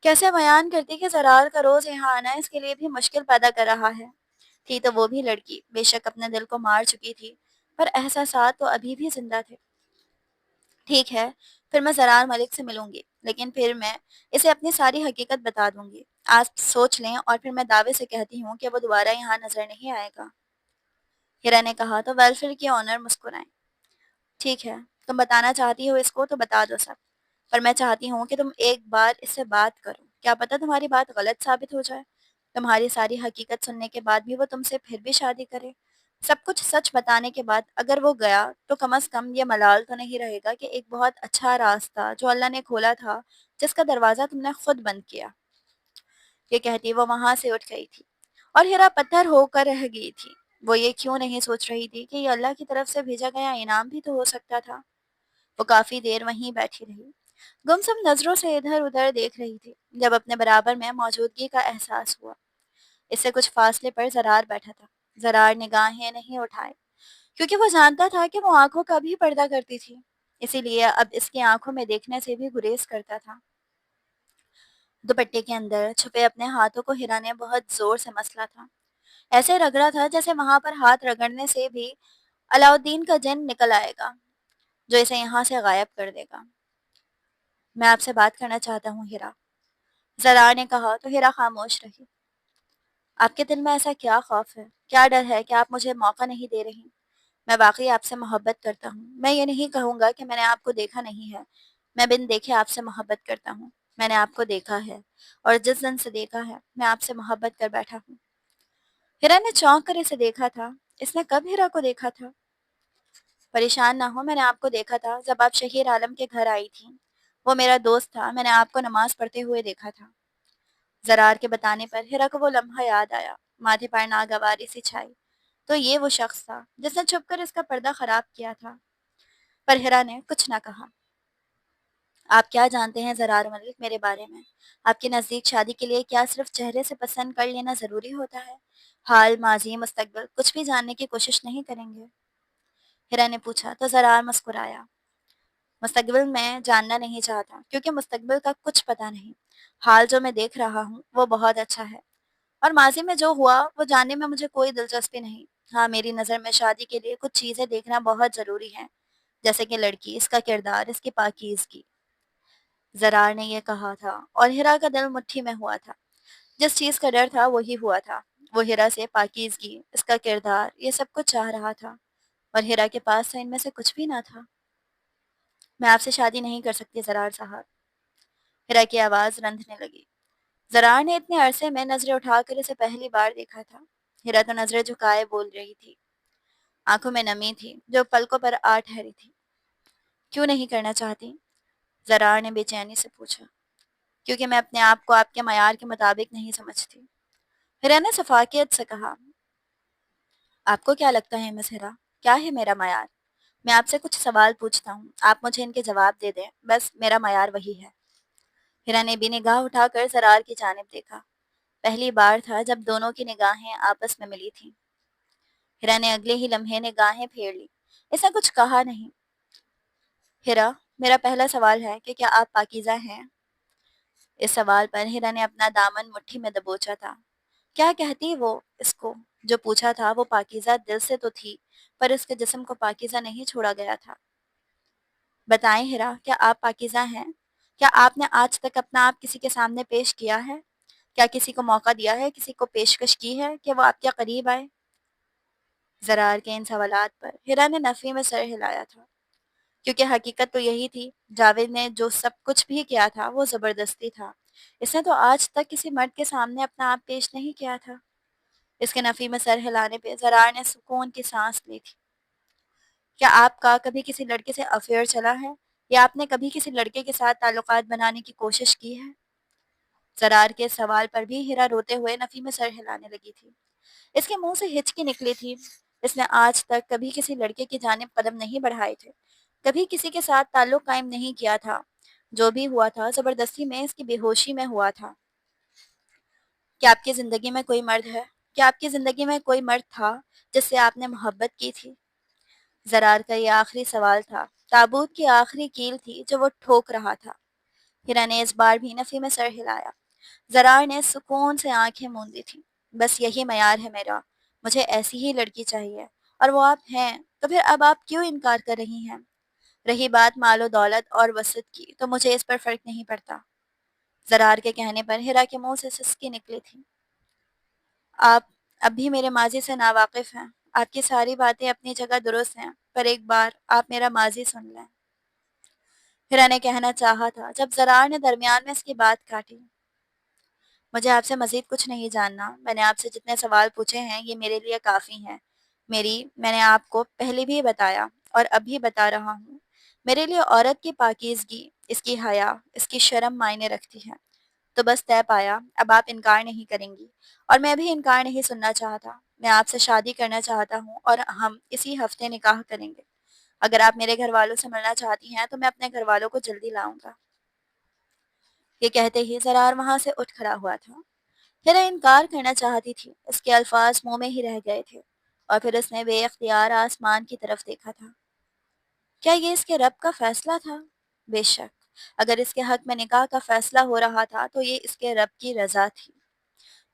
کیسے بیان کرتی کہ زرار کا روز یہاں آنا اس کے لیے بھی مشکل پیدا کر رہا ہے۔ تھی تو وہ بھی لڑکی، بے شک اپنے دل کو مار چکی تھی، پر احساسات تو ابھی بھی زندہ تھے۔ ٹھیک ہے، پھر میں زرار ملک سے ملوں گی، لیکن پھر میں اسے اپنی ساری حقیقت بتا دوں گی۔ آپ سوچ لیں اور پھر میں دعوے سے کہتی ہوں کہ وہ دوبارہ یہاں نظر نہیں آئے گا۔ ہیرا نے کہا تو ویلفیئر کی آنر مسکرائیں۔ ٹھیک ہے، تم بتانا چاہتی ہو اس کو تو بتا دو سب، پر میں چاہتی ہوں کہ تم ایک بار اس سے بات کرو، کیا پتہ تمہاری بات غلط ثابت ہو جائے، تمہاری ساری حقیقت سننے کے بعد بھی وہ تم سے پھر بھی شادی کرے۔ سب کچھ سچ بتانے کے بعد اگر وہ گیا تو کم از کم یہ ملال تو نہیں رہے گا کہ ایک بہت اچھا راستہ جو اللہ نے کھولا تھا، جس کا دروازہ تم نے خود بند کیا۔ یہ کہتی وہ وہاں سے اٹھ گئی تھی اور ہیرا پتھر ہو کر رہ گئی تھی۔ وہ یہ کیوں نہیں سوچ رہی تھی کہ یہ اللہ کی طرف سے بھیجا گیا انعام بھی تو ہو سکتا تھا۔ وہ کافی دیر وہیں بیٹھی رہی، گمسم نظروں سے ادھر ادھر دیکھ رہی تھی، جب اپنے برابر میں موجودگی کا احساس ہوا۔ اس سے کچھ فاصلے پر زرار بیٹھا تھا۔ زرار نگاہیں نہیں اٹھائے، کیونکہ وہ جانتا تھا کہ وہ آنکھوں کا بھی پردہ کرتی تھی، اسی لیے اب اس کی آنکھوں میں دیکھنے سے بھی گریز کرتا تھا۔ دوپٹے کے اندر چھپے اپنے ہاتھوں کو ہیرا نے بہت زور سے مسلا تھا، ایسے رگڑا تھا جیسے وہاں پر ہاتھ رگڑنے سے بھی علاؤدین کا جن نکل آئے گا جو اسے یہاں سے غائب کر دے گا۔ میں آپ سے بات کرنا چاہتا ہوں ہیرا، زرار نے کہا تو ہیرا خاموش رہی۔ آپ کے دل میں ایسا کیا خوف ہے، کیا ڈر ہے کہ آپ مجھے موقع نہیں دے رہی؟ میں واقعی آپ سے محبت کرتا ہوں، میں یہ نہیں کہوں گا کہ میں نے آپ کو دیکھا نہیں ہے، میں بن دیکھے آپ سے محبت کرتا ہوں۔ میں نے آپ کو دیکھا ہے اور جس دن سے دیکھا ہے میں آپ سے محبت کر بیٹھا ہوں۔ ہیرا نے چونک کر اسے دیکھا تھا۔ اس نے کب ہیرا کو دیکھا تھا؟ پریشان نہ ہو، میں نے آپ کو دیکھا تھا جب آپ شہیر عالم کے گھر آئی تھی، وہ میرا دوست تھا، میں نے آپ کو نماز پڑھتے ہوئے دیکھا تھا۔ زرار کے بتانے پر ہیرا کو وہ لمحہ یاد آیا، ماتھے پر ناگواری سی چھائی۔ تو یہ وہ شخص تھا جس نے چھپ کر اس کا پردہ خراب کیا تھا، پر ہیرا نے کچھ نہ کہا۔ آپ کیا جانتے ہیں زرار ملک میرے بارے میں؟ آپ کے نزدیک شادی کے لیے کیا صرف چہرے سے پسند کر لینا ضروری ہوتا ہے؟ حال، ماضی، مستقبل کچھ بھی جاننے کی کوشش نہیں کریں گے؟ ہیرا نے پوچھا تو زرار مسکرایا۔ مستقبل میں جاننا نہیں چاہتا، کیونکہ مستقبل کا کچھ پتہ نہیں۔ حال جو میں دیکھ رہا ہوں وہ بہت اچھا ہے، اور ماضی میں جو ہوا وہ جاننے میں مجھے کوئی دلچسپی نہیں۔ ہاں، میری نظر میں شادی کے لیے کچھ چیزیں دیکھنا بہت ضروری ہیں، جیسے کہ لڑکی، اس کا کردار، اس کی پاکیزگی۔ زرار نے یہ کہا تھا اور ہیرا کا دل مٹھی میں ہوا تھا۔ جس چیز کا ڈر تھا وہی ہوا تھا، وہ ہیرا سے پاکیزگی، اس کا کردار، یہ سب کچھ چاہ رہا تھا، اور ہیرا کے پاس تو ان میں سے کچھ بھی نہ تھا۔ میں آپ سے شادی نہیں کر سکتی زرار صاحب، ہیرا کی آواز رندھنے لگی۔ زرار نے اتنے عرصے میں نظریں اٹھا کر اسے پہلی بار دیکھا تھا۔ ہیرا تو نظریں جھکائے بول رہی تھی، آنکھوں میں نمی تھی جو پلکوں پر آ ٹھہری تھی۔ کیوں نہیں کرنا چاہتی؟ زرار نے بے چینی سے پوچھا۔ کیونکہ میں اپنے آپ کو آپ کے معیار کے مطابق نہیں سمجھتی، ہیرا نے شفاقیت سے کہا۔ آپ کو کیا لگتا ہے مس ہیرا، کیا ہے میرا معیار؟ میں آپ سے کچھ سوال پوچھتا ہوں، آپ مجھے ان کے جواب دے دیں، بس میرا معیار وہی ہے۔ ہیرا نے بھی نگاہ اٹھا کر زرار کی جانب دیکھا۔ پہلی بار تھا جب دونوں کی نگاہیں آپس میں ملی تھیں۔ ہیرا نے اگلے ہی لمحے نگاہیں پھیر لی، اس نے کچھ کہا نہیں۔ ہیرا، میرا پہلا سوال ہے کہ کیا آپ پاکیزہ ہیں؟ اس سوال پر ہیرا نے اپنا دامن مٹھی میں دبوچا تھا۔ کیا کہتی وہ اس کو؟ جو پوچھا تھا وہ پاکیزہ دل سے تو تھی، پر اس کے جسم کو پاکیزہ نہیں چھوڑا گیا تھا۔ بتائیں ہیرا، کیا آپ پاکیزہ ہیں؟ کیا آپ نے آج تک اپنا آپ کسی کے سامنے پیش کیا ہے؟ کیا کسی کو موقع دیا ہے، کسی کو پیشکش کی ہے کہ وہ آپ کے قریب آئے؟ زرار کے ان سوالات پر ہیرا نے نفی میں سر ہلایا تھا، کیونکہ حقیقت تو یہی تھی، جاوید نے جو سب کچھ بھی کیا تھا وہ زبردستی تھا۔ اس نے تو آج تک کسی مرد کے سامنے اپنا آپ پیش نہیں کیا تھا۔ اس کے نفی میں سر ہلانے پہ زرار نے سکون کی سانس لی تھی۔ کیا آپ کا کبھی کسی لڑکے سے افیئر چلا ہے، یا آپ نے کبھی کسی لڑکے کے ساتھ تعلقات بنانے کی کوشش کی ہے؟ زرار کے سوال پر بھی ہیرا روتے ہوئے نفی میں سر ہلانے لگی تھی۔ اس کے منہ سے ہچکی نکلی تھی۔ اس نے آج تک کبھی کسی لڑکے کی جانب قدم نہیں بڑھائے تھے، کبھی کسی کے ساتھ تعلق قائم نہیں کیا تھا۔ جو بھی ہوا تھا زبردستی میں اس کی بے ہوشی میں ہوا تھا۔ کیا آپ کی زندگی میں کوئی مرد ہے؟ کیا آپ کی زندگی میں کوئی مرد تھا جس سے آپ نے محبت کی تھی؟ زرار کا یہ آخری سوال تھا، تابوت کی آخری کیل تھی جو وہ ٹھوک رہا تھا۔ ہیرا نے اس بار بھی نفی میں سر ہلایا۔ زرار نے سکون سے آنکھیں موندی تھیں۔ بس یہی معیار ہے میرا، مجھے ایسی ہی لڑکی چاہیے، اور وہ آپ ہیں، تو پھر اب آپ کیوں انکار کر رہی ہیں؟ رہی بات مال و دولت اور وسعت کی، تو مجھے اس پر فرق نہیں پڑتا۔ زرار کے کہنے پر ہیرا کے منہ سے سسکی نکلی تھی۔ آپ اب بھی میرے ماضی سے ناواقف ہیں۔ آپ کی ساری باتیں اپنی جگہ درست ہیں، پر ایک بار آپ میرا ماضی سن لیں۔ ہیرا نے کہنا چاہا تھا جب زرار نے درمیان میں اس کی بات کاٹی۔ مجھے آپ سے مزید کچھ نہیں جاننا، میں نے آپ سے جتنے سوال پوچھے ہیں یہ میرے لیے کافی ہیں۔ میں نے آپ کو پہلے بھی بتایا اور اب بھی بتا رہا ہوں، میرے لیے عورت کی پاکیزگی، اس کی حیا، اس کی شرم معنی رکھتی ہے۔ تو بس طے پایا، اب آپ انکار نہیں کریں گی، اور میں بھی انکار نہیں سننا چاہتا۔ میں آپ سے شادی کرنا چاہتا ہوں اور ہم اسی ہفتے نکاح کریں گے۔ اگر آپ میرے گھر والوں سے ملنا چاہتی ہیں تو میں اپنے گھر والوں کو جلدی لاؤں گا۔ یہ کہتے ہی زرار وہاں سے اٹھ کھڑا ہوا تھا۔ ہیرا انکار کرنا چاہتی تھی، اس کے الفاظ منہ میں ہی رہ گئے تھے، اور پھر اس نے بے اختیار آسمان کی طرف دیکھا تھا۔ کیا یہ اس کے رب کا فیصلہ تھا؟ بے شک، اگر اس کے حق میں نکاح کا فیصلہ ہو رہا تھا تو یہ اس کے رب کی رضا تھی۔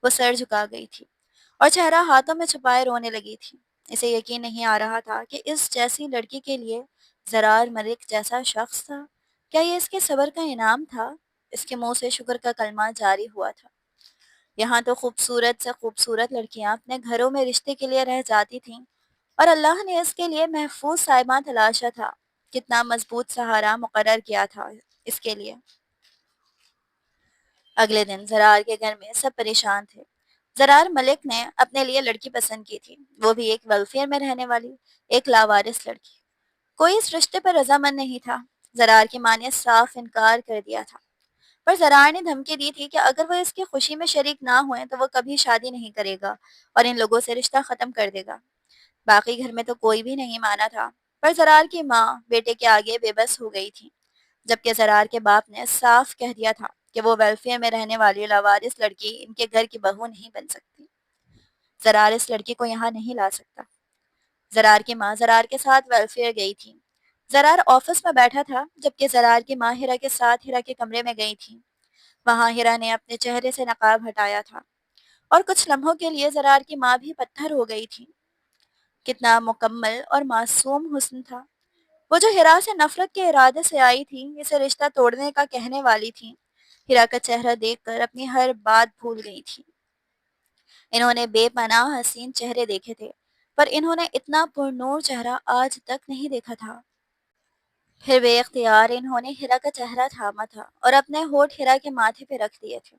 وہ سر جھکا گئی تھی اور چہرہ ہاتھوں میں چھپائے رونے لگی تھی۔ اسے یقین نہیں آ رہا تھا کہ اس جیسی لڑکی کے لیے زرار ملک جیسا شخص تھا۔ کیا یہ اس کے صبر کا انعام تھا؟ اس کے منہ سے شکر کا کلمہ جاری ہوا تھا۔ یہاں تو خوبصورت سے خوبصورت لڑکیاں اپنے گھروں میں رشتے کے لیے رہ جاتی تھیں، اور اللہ نے اس کے لیے محفوظ سائبہ تلاشا تھا، کتنا مضبوط سہارا مقرر کیا تھا اس کے لیے۔ اگلے دن زرار کے گھر میں سب پریشان تھے۔ زرار ملک نے اپنے لیے لڑکی پسند کی تھی، وہ بھی ایک ویلفیئر میں رہنے والی، ایک لاوارث لڑکی۔ کوئی اس رشتے پر رضامند نہیں تھا۔ زرار کی ماں نے صاف انکار کر دیا تھا، پر زرار نے دھمکی دی تھی کہ اگر وہ اس کی خوشی میں شریک نہ ہوئے تو وہ کبھی شادی نہیں کرے گا اور ان لوگوں سے رشتہ ختم کر دے گا۔ باقی گھر میں تو کوئی بھی نہیں مانا تھا، پر زرار کی ماں بیٹے کے آگے بے بس ہو گئی تھی، جبکہ زرار کے باپ نے صاف کہہ دیا تھا کہ وہ ویلفیئر میں رہنے والی لاوارث لڑکی ان کے گھر کی بہو نہیں بن سکتی۔ زرار اس لڑکی کو یہاں نہیں لا سکتا۔ زرار کی ماں زرار کے ساتھ ویلفیئر گئی تھی۔ زرار آفس میں بیٹھا تھا، جبکہ زرار کی ماں ہیرا کے ساتھ ہیرا کے کمرے میں گئی تھی۔ وہاں ہیرا نے اپنے چہرے سے نقاب ہٹایا تھا، اور کچھ لمحوں کے لیے زرار کی ماں بھی پتھر ہو گئی تھی۔ کتنا مکمل اور معصوم حسن تھا۔ وہ جو ہیرا سے نفرت کے ارادے سے آئی تھی، اسے رشتہ توڑنے کا کہنے والی تھی، ہیرا کا چہرہ دیکھ کر اپنی ہر بات بھول گئی تھی۔ انہوں نے بے پناہ حسین چہرے دیکھے تھے، پر انہوں نے اتنا پرنور چہرہ آج تک نہیں دیکھا تھا۔ پھر بے اختیار انہوں نے ہیرا کا چہرہ تھاما تھا اور اپنے ہونٹ ہیرا کے ماتھے پہ رکھ دیے تھے۔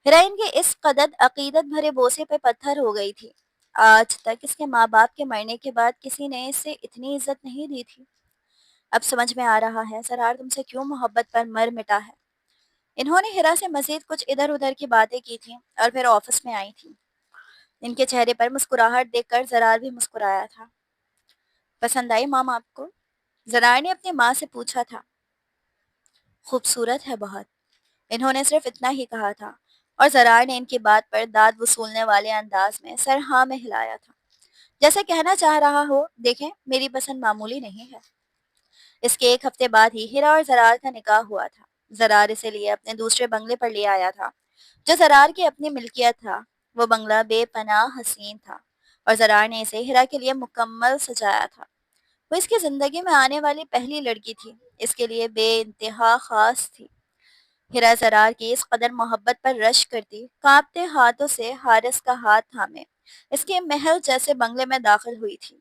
ہیرا ان کے اس قدر عقیدت بھرے بوسے پہ پتھر ہو گئی تھی۔ آج تک اس کے ماں باپ کے مرنے کے بعد کسی نے اسے اتنی عزت نہیں دی تھی۔ اب سمجھ میں آ رہا ہے زرار تم سے کیوں محبت پر مر مٹا ہے۔ انہوں نے ہیرا سے مزید کچھ ادھر ادھر کی باتیں کی تھیں اور پھر آفس میں آئی تھیں۔ ان کے چہرے پر مسکراہٹ دیکھ کر زرار بھی مسکرایا تھا۔ پسند آئی مام آپ کو؟ زرار نے اپنی ماں سے پوچھا تھا۔ خوبصورت ہے بہت، انہوں نے صرف اتنا ہی کہا تھا، اور زرار نے ان کی بات پر داد وصولنے والے انداز میں سر ہاں میں ہلایا تھا، جیسے کہنا چاہ رہا ہو دیکھیں میری پسند معمولی نہیں ہے۔ اس کے ایک ہفتے بعد ہی ہیرا اور زرار کا نکاح ہوا تھا۔ زرار اسے لیے اپنے دوسرے بنگلے پر لے آیا تھا، جو زرار کی اپنی ملکیت تھا۔ وہ بنگلہ بے پناہ حسین تھا، اور زرار نے اسے ہیرا کے لیے مکمل سجایا تھا۔ وہ اس کی زندگی میں آنے والی پہلی لڑکی تھی، اس کے لیے بے انتہا خاص تھی۔ ہیرا زرار کی اس قدر محبت پر رشک کرتی، کانپتے ہاتھوں سے حارث کا ہاتھ تھامے اس کے محل جیسے بنگلے میں داخل ہوئی تھی۔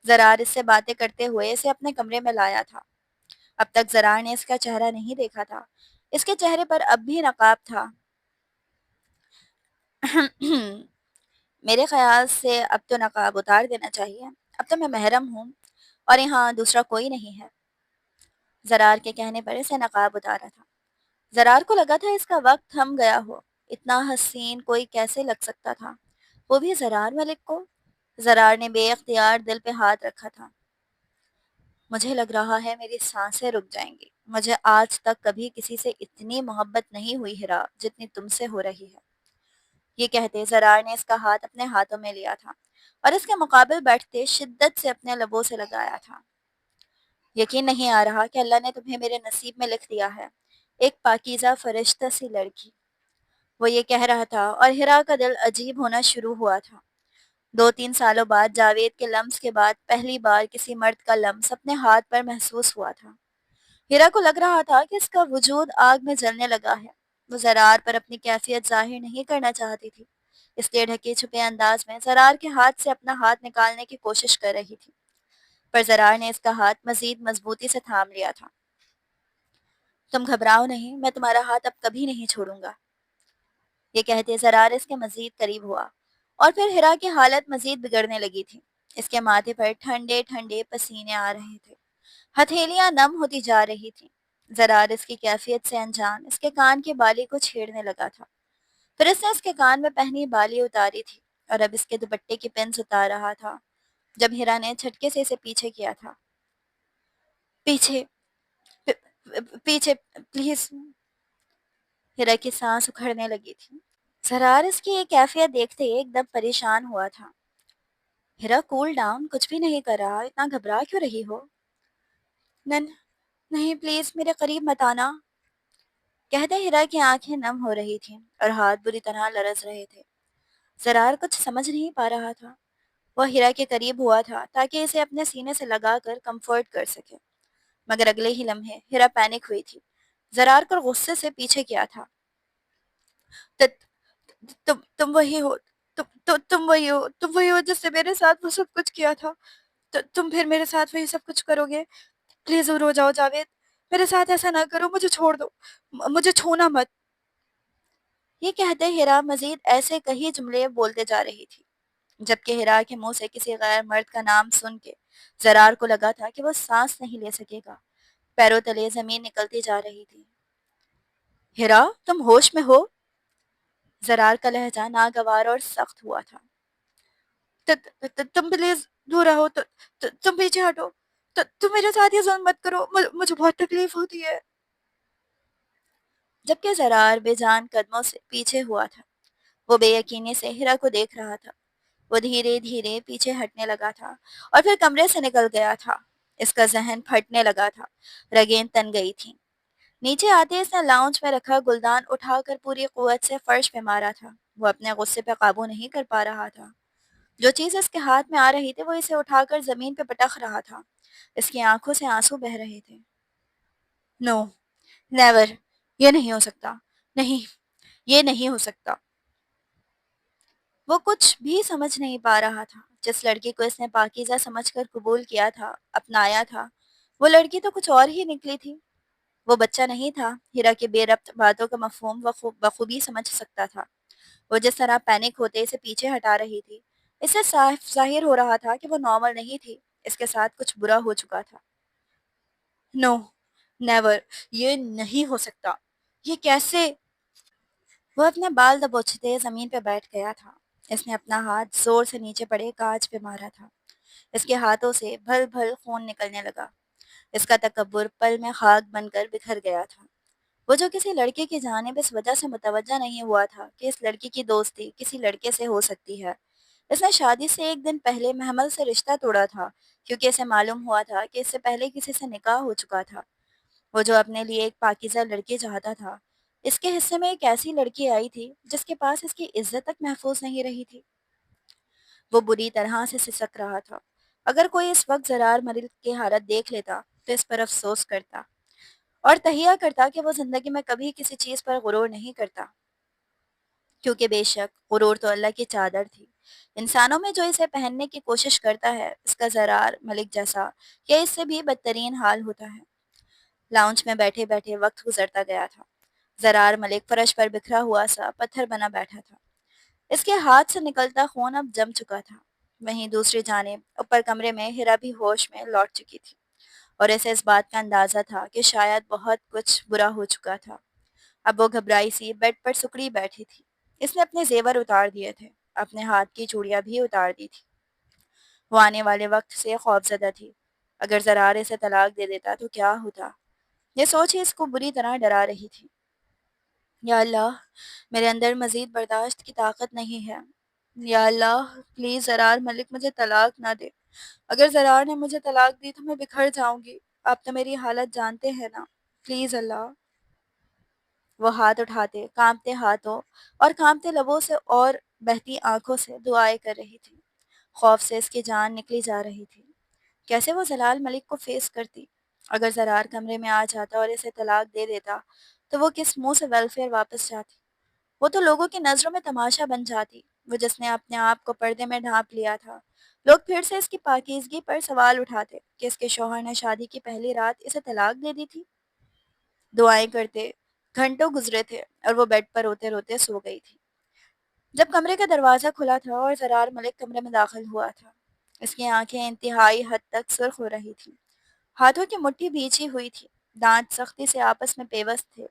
زرار اس سے باتیں کرتے ہوئے اسے اپنے کمرے میں لایا تھا۔ اب تک زرار نے اس کا چہرہ نہیں دیکھا تھا، اس کے چہرے پر اب بھی نقاب تھا۔ میرے خیال سے اب تو نقاب اتار دینا چاہیے، اب تو میں محرم ہوں اور یہاں دوسرا کوئی نہیں ہے۔ زرار کے کہنے پر اسے نقاب اتارا تھا۔ زرار کو لگا تھا اس کا وقت تھم گیا ہو، اتنا حسین کوئی کیسے لگ سکتا تھا، وہ بھی زرار ملک کو۔ زرار نے بے اختیار دل پہ ہاتھ رکھا تھا۔ مجھے لگ رہا ہے میری سانسیں رک جائیں گی، مجھے آج تک کبھی کسی سے اتنی محبت نہیں ہوئی ہیرا جتنی تم سے ہو رہی ہے۔ یہ کہتے زرار نے اس کا ہاتھ اپنے ہاتھوں میں لیا تھا اور اس کے مقابل بیٹھتے شدت سے اپنے لبوں سے لگایا تھا۔ یقین نہیں آ رہا کہ اللہ نے تمہیں میرے نصیب میں لکھ دیا ہے۔ ایک پاکیزہ فرشتہ سی لڑکی، وہ یہ کہہ رہا تھا اور ہیرا کا دل عجیب ہونا شروع ہوا تھا۔ 2-3 سالوں بعد جاوید کے لمس کے بعد پہلی بار کسی مرد کا لمس اپنے ہاتھ پر محسوس ہوا تھا۔ ہیرا کو لگ رہا تھا کہ اس کا وجود آگ میں جلنے لگا ہے۔ وہ زرار پر اپنی کیفیت ظاہر نہیں کرنا چاہتی تھی، اس لیے ڈھکے چھپے انداز میں زرار کے ہاتھ سے اپنا ہاتھ نکالنے کی کوشش کر رہی تھی، پر زرار نے اس کا ہاتھ مزید مضبوطی سے تھام لیا تھا۔ تم گھبراؤ نہیں، میں تمہارا ہاتھ اب کبھی نہیں چھوڑوں گا۔ یہ کہتے زرار اس کے مزید قریب ہوا، اور پھر ہیرا کی حالت مزید بگڑنے لگی تھی۔ اس کے ماتھے پر ٹھنڈے ٹھنڈے پسینے آ رہے تھے، ہتھیلیاں نم ہوتی جا رہی تھیں۔ زرار اس کی کیفیت سے انجان اس کے کان کی بالی کو چھیڑنے لگا تھا، پھر اس نے اس کے کان میں پہنی بالی اتاری تھی اور اب اس کے دوپٹے کی پنس اتار رہا تھا، جب ہیرا نے جھٹکے سے اسے پیچھے کیا تھا۔ پیچھے، پیچھے پلیز۔ ہیرا کی سانس اکھڑنے لگی تھی۔ زرار اس کی یہ کیفیت دیکھتے ایک دم پریشان ہوا تھا۔ ہیرا کول ڈاؤن، کچھ بھی نہیں کر رہا، اتنا گھبرا کیوں رہی ہو؟ نن نہیں، پلیز میرے قریب مت آنا، کہتے ہیرا کی آنکھیں نم ہو رہی تھیں اور ہاتھ بری طرح لرز رہے تھے۔ زرار کچھ سمجھ نہیں پا رہا تھا۔ وہ ہیرا کے قریب ہوا تھا تاکہ اسے اپنے سینے سے لگا کر کمفرٹ کر سکے، مگر اگلے ہی لمحے ہیرا پینک ہوئی تھی۔ زرار کو غصے سے پیچھے کیا تھا۔ "ت- تم وہی ہو، تم وہی ہو جس سے میرے ساتھ وہ سب کچھ کیا تھا، تم پھر میرے ساتھ وہی سب کچھ کرو گے؟ پلیز دور ہو جاؤ جاوید، میرے ساتھ ایسا نہ کرو، مجھے چھوڑ دو، مجھے چھونا مت"۔ یہ کہتے ہیرا مزید ایسے کئی جملے بولتے جا رہی تھی، جبکہ ہیرا کے منہ سے کسی غیر مرد کا نام سن کے زرار کو لگا تھا کہ وہ سانس نہیں لے سکے گا۔ پیروں تلے زمین نکلتی جا رہی تھی۔ ہیرا، تم ہوش میں ہو؟ زرار کا لہجہ ناگوار اور سخت ہوا تھا۔ تم پلیز دور رہو، تم پیچھے ہٹو، تم میرے ساتھ یہ ظلم مت کرو، مجھے بہت تکلیف ہوتی ہے۔ جبکہ زرار بے جان قدموں سے پیچھے ہوا تھا، وہ بے یقینی سے ہیرا کو دیکھ رہا تھا۔ وہ دھیرے دھیرے پیچھے ہٹنے لگا تھا اور پھر کمرے سے نکل گیا تھا۔ اس کا ذہن پھٹنے لگا تھا، رگیں تن گئی تھیں۔ نیچے آتے اس نے لاؤنج میں رکھا گلدان اٹھا کر پوری قوت سے فرش پہ مارا تھا۔ وہ اپنے غصے پہ قابو نہیں کر پا رہا تھا۔ جو چیز اس کے ہاتھ میں آ رہی تھی وہ اسے اٹھا کر زمین پہ پٹخ رہا تھا۔ اس کی آنکھوں سے آنسو بہہ رہے تھے۔ نو، نیور، یہ نہیں ہو سکتا، نہیں، یہ نہیں ہو سکتا۔ وہ کچھ بھی سمجھ نہیں پا رہا تھا۔ جس لڑکی کو اس نے پاکیزہ سمجھ کر قبول کیا تھا، اپنایا تھا، وہ لڑکی تو کچھ اور ہی نکلی تھی۔ وہ بچہ نہیں تھا، ہیرا کی بے ربط باتوں کا مفہوم بخوبی سمجھ سکتا تھا۔ وہ جس طرح پینک ہوتے اسے پیچھے ہٹا رہی تھی، اس سے صاف ظاہر ہو رہا تھا کہ وہ نارمل نہیں تھی، اس کے ساتھ کچھ برا ہو چکا تھا۔ نو، نیور، یہ نہیں ہو سکتا، یہ کیسے؟ وہ اپنے بال دبوچتے زمین پہ بیٹھ گیا تھا۔ اس نے اپنا ہاتھ زور سے نیچے پڑے کانچ پہ مارا تھا۔ اس کے ہاتھوں سے بھل بھل خون نکلنے لگا۔ اس کا تکبر پل میں خاک بن کر بکھر گیا تھا۔ وہ جو کسی لڑکے کی جانب اس وجہ سے متوجہ نہیں ہوا تھا کہ اس لڑکی کی دوستی کسی لڑکے سے ہو سکتی ہے۔ اس نے شادی سے ایک دن پہلے محمل سے رشتہ توڑا تھا، کیونکہ اسے معلوم ہوا تھا کہ اس سے پہلے کسی سے نکاح ہو چکا تھا۔ وہ جو اپنے لیے ایک پاکیزہ لڑکی چاہتا تھا، اس کے حصے میں ایک ایسی لڑکی آئی تھی جس کے پاس اس کی عزت تک محفوظ نہیں رہی تھی۔ وہ بری طرح سے سسک رہا تھا۔ اگر کوئی اس وقت زرار ملک کی حالت دیکھ لیتا تو اس پر افسوس کرتا اور تہیہ کرتا کہ وہ زندگی میں کبھی کسی چیز پر غرور نہیں کرتا، کیونکہ بے شک غرور تو اللہ کی چادر تھی۔ انسانوں میں جو اسے پہننے کی کوشش کرتا ہے، اس کا زرار ملک جیسا یا اس سے بھی بدترین حال ہوتا ہے۔ لاؤنج میں بیٹھے بیٹھے وقت گزرتا گیا تھا۔ زرار ملک فرش پر بکھرا ہوا سا پتھر بنا بیٹھا تھا۔ اس کے ہاتھ سے نکلتا خون اب جم چکا تھا۔ وہیں دوسری جانب اوپر کمرے میں ہیرا بھی ہوش میں لوٹ چکی تھی، اور اسے اس بات کا اندازہ تھا کہ شاید بہت کچھ برا ہو چکا تھا۔ اب وہ گھبرائی سی بیڈ پر سکڑی بیٹھی تھی۔ اس نے اپنے زیور اتار دیے تھے، اپنے ہاتھ کی چوڑیاں بھی اتار دی تھی۔ وہ آنے والے وقت سے خوفزدہ تھی۔ اگر زرار اسے طلاق دے دیتا تو کیا ہوتا؟ یہ سوچ ہی اس کو بری طرح ڈرا رہی تھی۔ یا اللہ، میرے اندر مزید برداشت کی طاقت نہیں ہے۔ یا اللہ، پلیز زرار ملک مجھے طلاق نہ دے۔ اگر زرار نے مجھے طلاق دی تو میں بکھر جاؤں گی۔ آپ تو میری حالت جانتے ہیں نا، پلیز اللہ۔ وہ ہاتھ اٹھاتے، کانپتے ہاتھوں اور کانپتے لبوں سے اور بہتی آنکھوں سے دعائیں کر رہی تھی۔ خوف سے اس کی جان نکلی جا رہی تھی۔ کیسے وہ جلال ملک کو فیس کرتی؟ اگر زرار کمرے میں آ جاتا اور اسے طلاق دے دیتا تو وہ کس منہ سے ویلفیئر واپس جاتی؟ وہ تو لوگوں کی نظروں میں تماشا بن جاتی، وہ جس نے اپنے آپ کو پردے میں ڈھانپ لیا تھا۔ لوگ پھر سے اس کی پاکیزگی پر سوال اٹھاتے کہ اس کے شوہر نے شادی کی پہلی رات اسے طلاق دے دی تھی۔ دعائیں کرتے گھنٹوں گزرے تھے اور وہ بیڈ پر روتے روتے سو گئی تھی۔ جب کمرے کا دروازہ کھلا تھا اور زرار ملک کمرے میں داخل ہوا تھا، اس کی آنکھیں انتہائی حد تک سرخ ہو رہی تھیں، ہاتھوں کی مٹھی بھیجی ہوئی تھی، دانت سختی سے آپس میں پیوست تھے۔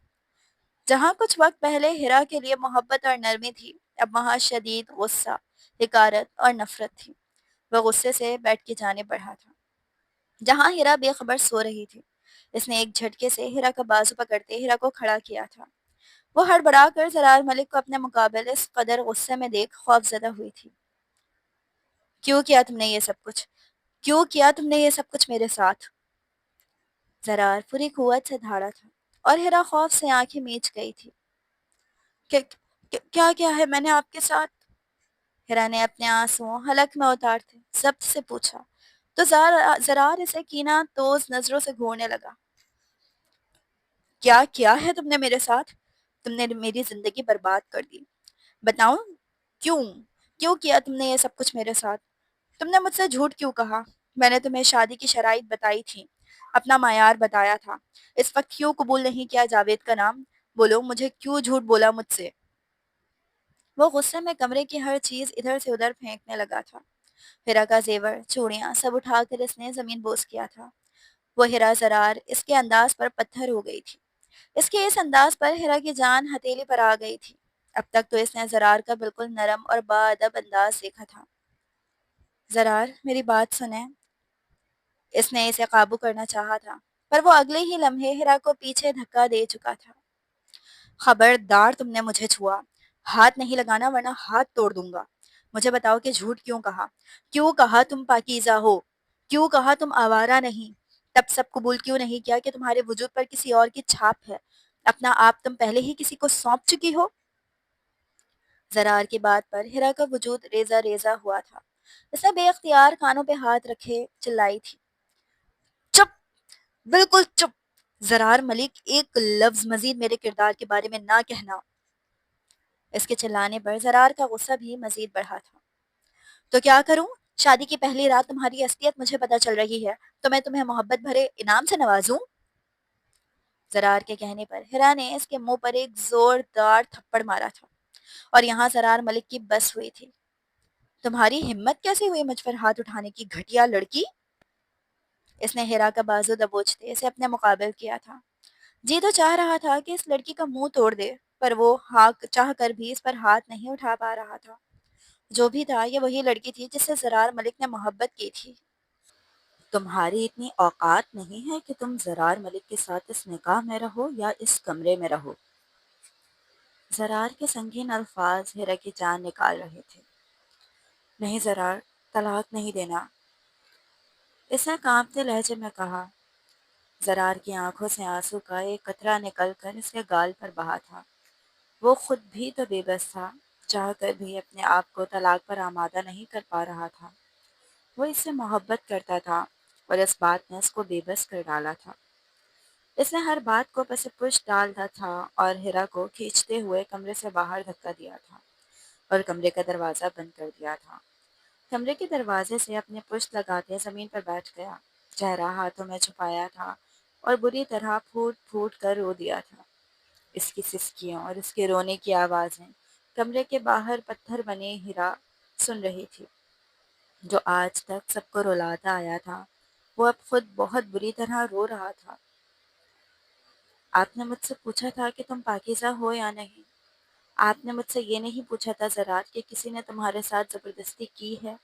جہاں کچھ وقت پہلے ہیرا کے لیے محبت اور نرمی تھی، اب وہاں شدید غصہ، حقارت اور نفرت تھی۔ وہ غصے سے بیڈ کی جانب بڑھا تھا جہاں ہیرا بے خبر سو رہی تھی۔ اس نے ایک جھٹکے سے ہیرا کا بازو پکڑتے ہیرا کو کھڑا کیا تھا۔ وہ ہڑبڑا کر زرار ملک کو اپنے مقابل اس قدر غصے میں دیکھ خوف زدہ ہوئی تھی۔ کیوں کیا تم نے یہ سب کچھ؟ کیوں کیا تم نے یہ سب کچھ میرے ساتھ؟ زرار پوری قوت سے دھاڑا تھا اور ہیرا خوف سے آنکھیں میچ گئی تھی۔ کیا کیا ہے میں نے آپ کے ساتھ؟ ہیرا نے اپنے آنسو حلق میں اتارتے ضبط سے پوچھا تو زرار اسے کینہ توز نظروں سے گھورنے لگا۔ کیا کیا ہے تم نے میرے ساتھ؟ تم نے میری زندگی برباد کر دی۔ بتاؤں کیوں؟ کیوں کیا تم نے یہ سب کچھ میرے ساتھ؟ تم نے مجھ سے جھوٹ کیوں کہا؟ میں نے تمہیں شادی کی شرائط بتائی تھی، اپنا معیار بتایا تھا۔ اس وقت کیوں قبول نہیں کیا جاوید کا نام؟ بولو مجھے کیوں جھوٹ بولا مجھ سے؟ وہ غصے میں کمرے کی ہر چیز ادھر سے ادھر پھینکنے لگا تھا۔ ہیرا کا زیور، چوڑیاں سب اٹھا کر اس نے زمین بوس کیا تھا۔ وہ ہیرا زرار اس کے انداز پر پتھر ہو گئی تھی۔ اس کے اس انداز پر ہیرا کی جان ہتھیلی پر آ گئی تھی۔ اب تک تو اس نے زرار کا بالکل نرم اور باادب انداز دیکھا تھا۔ زرار میری بات سنیں۔ اس نے اسے قابو کرنا چاہا تھا پر وہ اگلے ہی لمحے ہیرا کو پیچھے دھکا دے چکا تھا۔ خبردار تم نے مجھے چھوا، ہاتھ نہیں لگانا ورنہ ہاتھ توڑ دوں گا۔ مجھے بتاؤ کہ جھوٹ کیوں کہا؟ کیوں کہا تم پاکیزہ ہو؟ کیوں کہا تم آوارہ نہیں؟ تب سب قبول کیوں نہیں کیا کہ تمہارے وجود پر کسی اور کی چھاپ ہے؟ اپنا آپ تم پہلے ہی کسی کو سونپ چکی ہو۔ زرار کی بات پر ہیرا کا وجود ریزہ ریزہ ہوا تھا۔ اس نے بے اختیار کانوں پہ ہاتھ رکھے چلائی تھی۔ چپ، بالکل چپ! زرار ملک ایک لفظ مزید میرے کردار کے بارے میں نہ کہنا۔ اس کے چلانے پر زرار کا غصہ بھی مزید بڑھا تھا۔ تو کیا کروں؟ شادی کی پہلی رات تمہاری اصلیت مجھے پتہ چل رہی ہے تو میں تمہیں محبت بھرے انعام سے نوازوں؟ زرار کے کہنے پر ہیرا نے اس کے منہ پر ایک زوردار تھپڑ مارا تھا اور یہاں زرار ملک کی بس ہوئی تھی۔ تمہاری ہمت کیسے ہوئی مجھ پر ہاتھ اٹھانے کی، گھٹیا لڑکی؟ اس نے ہیرا کا بازو دبوچتے اسے اپنے مقابل کیا تھا۔ جی تو چاہ رہا تھا کہ اس لڑکی کا منہ توڑ دے پر وہ چاہ کر بھی اس پر ہاتھ نہیں اٹھا پا رہا تھا۔ جو بھی تھا یہ وہی لڑکی تھی جس سے زرار ملک نے محبت کی تھی۔ تمہاری اتنی اوقات نہیں ہے کہ تم زرار ملک کے ساتھ اس نکاح میں رہو یا اس کمرے میں رہو۔ زرار کے سنگین الفاظ ہیرا کی جان نکال رہے تھے۔ نہیں زرار، طلاق نہیں دینا، اس نے کانپتے لہجے میں کہا۔ زرار کی آنکھوں سے آنسو کا ایک قطرہ نکل کر اس کے گال پر بہا تھا۔ وہ خود بھی تو بے بس تھا، چاہ کر بھی اپنے آپ کو طلاق پر آمادہ نہیں کر پا رہا تھا۔ وہ اس سے محبت کرتا تھا اور اس بات نے اس کو بے بس کر ڈالا تھا۔ اس نے ہر بات کو پس پش ڈالتا تھا اور ہیرا کو کھینچتے ہوئے کمرے سے باہر دھکا دیا تھا اور کمرے کا دروازہ بند کر دیا تھا۔ کمرے کے دروازے سے اپنے پشت لگاتے زمین پر بیٹھ گیا، چہرہ ہاتھوں میں چھپایا تھا اور بری طرح پھوٹ پھوٹ کر رو دیا تھا۔ اس کی سسکیوں اور اس کے رونے کی آوازیں کمرے کے باہر پتھر بنے ہیرا سن رہی تھی۔ جو آج تک سب کو رلاتا آیا تھا وہ اب خود بہت بری طرح رو رہا تھا۔ آپ نے مجھ سے پوچھا تھا کہ تم پاکیزہ ہو یا نہیں۔ آپ نے مجھ سے یہ نہیں پوچھا تھا زرار کہ کسی نے تمہارے ساتھ زبردستی کی ہے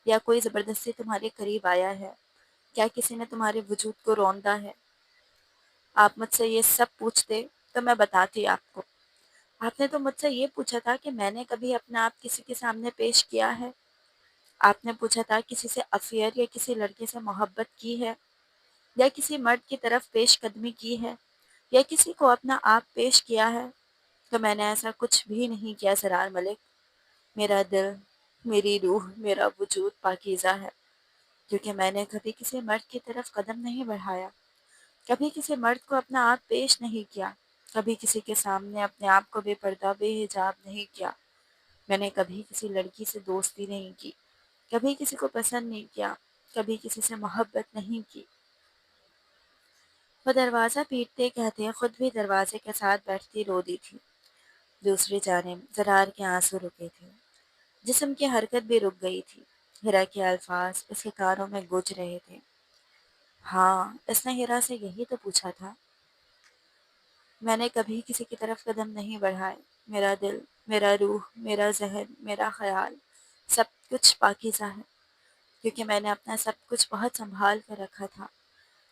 یا کوئی زبردستی تمہارے قریب آیا ہے، کیا کسی نے تمہارے وجود کو روندا ہے۔ آپ مجھ سے یہ سب پوچھتے تو میں بتاتی آپ کو۔ آپ نے تو مجھ سے یہ پوچھا تھا کہ میں نے کبھی اپنا آپ کسی کے سامنے پیش کیا ہے۔ آپ نے پوچھا تھا کسی سے افیئر یا کسی لڑکے سے محبت کی ہے یا کسی مرد کی طرف پیش قدمی کی ہے یا کسی کو اپنا آپ پیش کیا ہے؟ تو میں نے ایسا کچھ بھی نہیں کیا سرار ملک۔ میرا دل، میری روح، میرا وجود پاکیزہ ہے، کیونکہ میں نے کبھی کسی مرد کی طرف قدم نہیں بڑھایا، کبھی کسی مرد کو اپنا آپ پیش نہیں کیا، کبھی کسی کے سامنے اپنے آپ کو بے پردہ بے حجاب نہیں کیا۔ میں نے کبھی کسی لڑکی سے دوستی نہیں کی، کبھی کسی کو پسند نہیں کیا، کبھی کسی سے محبت نہیں کی۔ وہ دروازہ پیٹتے کہتے خود بھی دروازے کے ساتھ بیٹھتی رو دی تھی۔ دوسری جانب زرار کے آنسو رکے تھے، جسم کی حرکت بھی رک گئی تھی۔ ہیرا کے الفاظ اس کے کانوں میں گونج رہے تھے۔ ہاں، اس نے ہیرا سے یہی تو پوچھا تھا۔ میں نے کبھی کسی کی طرف قدم نہیں بڑھائے۔ میرا دل، میرا روح، میرا ذہن، میرا خیال، سب کچھ پاکیزہ ہے، کیونکہ میں نے اپنا سب کچھ بہت سنبھال کر رکھا تھا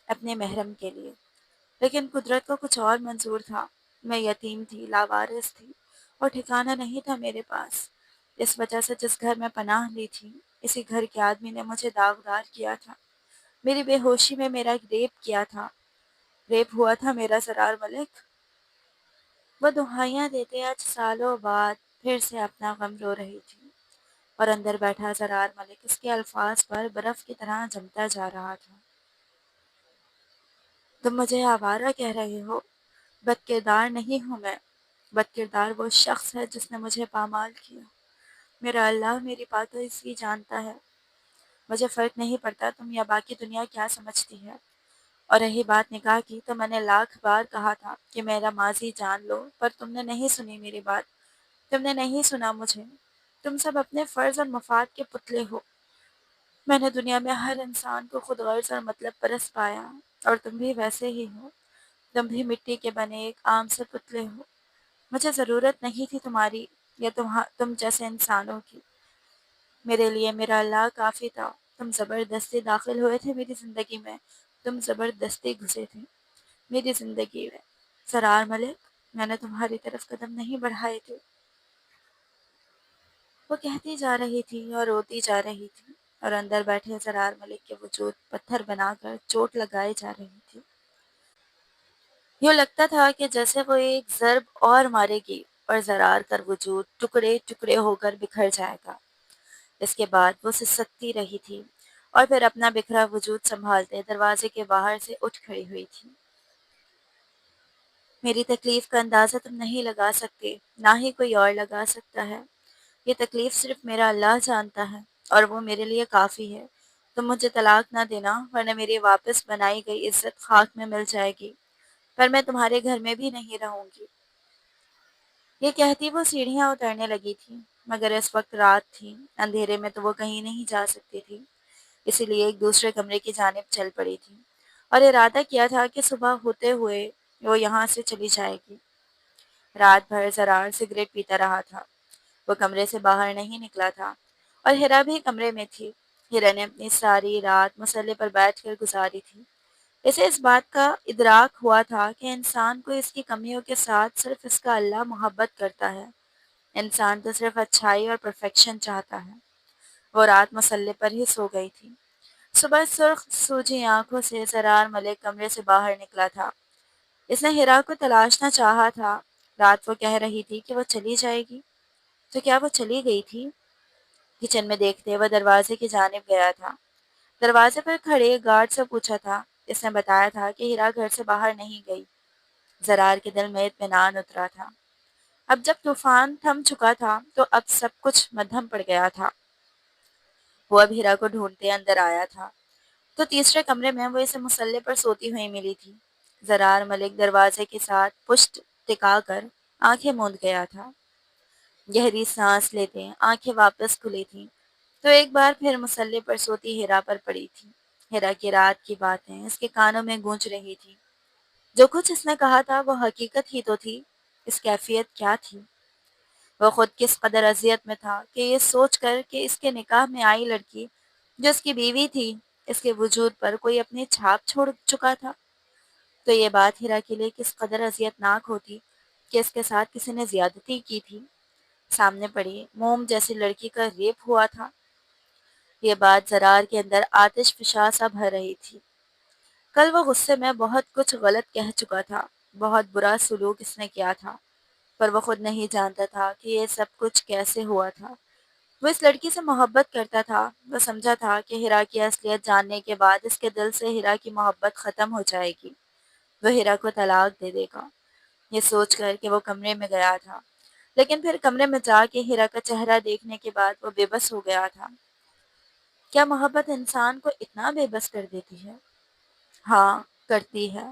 اپنے محرم کے لیے۔ لیکن قدرت کو کچھ اور منظور تھا۔ میں یتیم تھی، لاوارث تھی، اور ٹھکانہ نہیں تھا میرے پاس۔ اس وجہ سے جس گھر میں پناہ لی تھی، اسی گھر کے آدمی نے مجھے داغدار کیا تھا، میری بے ہوشی میں میرا ریپ کیا تھا۔ ریپ ہوا تھا میرا سرار ملک۔ وہ دہائیاں دیتے آج سالوں بعد پھر سے اپنا غم رو رہی تھی، اور اندر بیٹھا سرار ملک اس کے الفاظ پر برف کی طرح جمتا جا رہا تھا۔ تم مجھے آوارہ کہہ رہے ہو؟ بد کردار نہیں ہوں میں۔ بد کردار وہ شخص ہے جس نے مجھے پامال کیا۔ میرا اللہ میری پاکیزگی جانتا ہے۔ مجھے فرق نہیں پڑتا تم یا باقی دنیا کیا سمجھتی ہے۔ اور رہی بات نکاح کی، تو میں نے لاکھ بار کہا تھا کہ میرا ماضی جان لو، پر تم نے نہیں سنی میری بات۔ تم نے نہیں سنا مجھے۔ تم سب اپنے فرض اور مفاد کے پتلے ہو۔ میں نے دنیا میں ہر انسان کو خود غرض اور مطلب پرست پایا، اور تم بھی ویسے ہی ہو۔ تم بھی مٹی کے بنے ایک عام سے پتلے ہو۔ مجھے ضرورت نہیں تھی تمہاری یا تم جیسے انسانوں کی۔ میرے لیے میرا اللہ کافی تھا۔ تم زبردستی داخل ہوئے تھے میری زندگی میں، تم زبردستی گھسے تھے میری زندگی میں۔ سرار ملک، میں نے تمہاری طرف قدم نہیں بڑھائے تھے۔ وہ کہتی جا رہی تھی اور روتی جا رہی تھی، اور اندر بیٹھے سرار ملک کے وجود پتھر بنا کر چوٹ لگائے جا رہی تھی۔ یوں لگتا تھا کہ جیسے وہ ایک ضرب اور مارے گی اور زرار کر وجود ٹکڑے ٹکڑے ہو کر بکھر جائے گا۔ اس کے بعد وہ سسکتی رہی تھی، اور پھر اپنا بکھرا وجود سنبھالتے دروازے کے باہر سے اٹھ کھڑی ہوئی تھی۔ میری تکلیف کا اندازہ تم نہیں لگا سکتے، نہ ہی کوئی اور لگا سکتا ہے۔ یہ تکلیف صرف میرا اللہ جانتا ہے، اور وہ میرے لیے کافی ہے۔ تم مجھے طلاق نہ دینا، ورنہ میری واپس بنائی گئی عزت خاک میں مل جائے گی، پر میں تمہارے گھر میں بھی نہیں رہوں گی۔ یہ کہتی وہ سیڑھیاں اترنے لگی تھی، مگر اس وقت رات تھی، اندھیرے میں تو وہ کہیں نہیں جا سکتی تھی، اسی لیے ایک دوسرے کمرے کی جانب چل پڑی تھی، اور ارادہ کیا تھا کہ صبح ہوتے ہوئے وہ یہاں سے چلی جائے گی۔ رات بھر زرار سگریٹ پیتا رہا تھا، وہ کمرے سے باہر نہیں نکلا تھا، اور ہیرا بھی کمرے میں تھی۔ ہیرا نے اپنی ساری رات مسلے پر بیٹھ کر گزاری تھی۔ اسے اس بات کا ادراک ہوا تھا کہ انسان کو اس کی کمیوں کے ساتھ صرف اس کا اللہ محبت کرتا ہے۔ انسان تو صرف اچھائی اور پرفیکشن چاہتا ہے۔ وہ رات مسلے پر ہی سو گئی تھی۔ صبح سرخ سوجی آنکھوں سے زرار ملک کمرے سے باہر نکلا تھا۔ اس نے ہیرا کو تلاشنا چاہا تھا۔ رات وہ کہہ رہی تھی کہ وہ چلی جائے گی، تو کیا وہ چلی گئی تھی؟ کچن میں دیکھتے وہ دروازے کی جانب گیا تھا۔ دروازے پر کھڑے گارڈ سے پوچھا تھا۔ اس نے بتایا تھا کہ ہیرا گھر سے باہر نہیں گئی۔ زرار کے دل میں اطمینان اترا تھا۔ اب جب طوفان تھم چکا تھا تو اب سب کچھ مدھم پڑ گیا تھا۔ وہ اب ہیرا کو ڈھونڈتے اندر آیا تھا، تو تیسرے کمرے میں وہ اسے مسلے پر سوتی ہوئی ملی تھی۔ زرار ملک دروازے کے ساتھ پشت ٹکا کر آنکھیں موند گیا تھا۔ گہری سانس لیتے آنکھیں واپس کھلی تھیں، تو ایک بار پھر مسلے پر سوتی ہیرا پر پڑی تھی۔ ہیرا کی رات کی باتیں اس کے کانوں میں گونج رہی تھی۔ جو کچھ اس نے کہا تھا وہ حقیقت ہی تو تھی۔ اس کیفیت کیا تھی؟ وہ خود کس قدر اذیت میں تھا کہ یہ سوچ کر کہ اس کے نکاح میں آئی لڑکی جو اس کی بیوی تھی، اس کے وجود پر کوئی اپنی چھاپ چھوڑ چکا تھا۔ تو یہ بات ہیرا کے لیے کس قدر اذیت ناک ہوتی کہ اس کے ساتھ کسی نے زیادتی کی تھی، سامنے پڑی موم جیسی لڑکی کا ریپ ہوا تھا۔ یہ بات زرار کے اندر آتش فشاں سا بھر رہی تھی۔ کل وہ غصے میں بہت کچھ غلط کہہ چکا تھا، بہت برا سلوک اس نے کیا تھا، پر وہ خود نہیں جانتا تھا کہ یہ سب کچھ کیسے ہوا تھا۔ وہ اس لڑکی سے محبت کرتا تھا۔ وہ سمجھا تھا کہ ہیرا کی اصلیت جاننے کے بعد اس کے دل سے ہیرا کی محبت ختم ہو جائے گی۔ وہ ہیرا کو طلاق دے دے گا، یہ سوچ کر کہ وہ کمرے میں گیا تھا، لیکن پھر کمرے میں جا کے ہیرا کا چہرہ دیکھنے کے بعد وہ بے بس ہو گیا تھا۔ کیا محبت انسان کو اتنا بے بس کر دیتی ہے؟ ہاں، کرتی ہے۔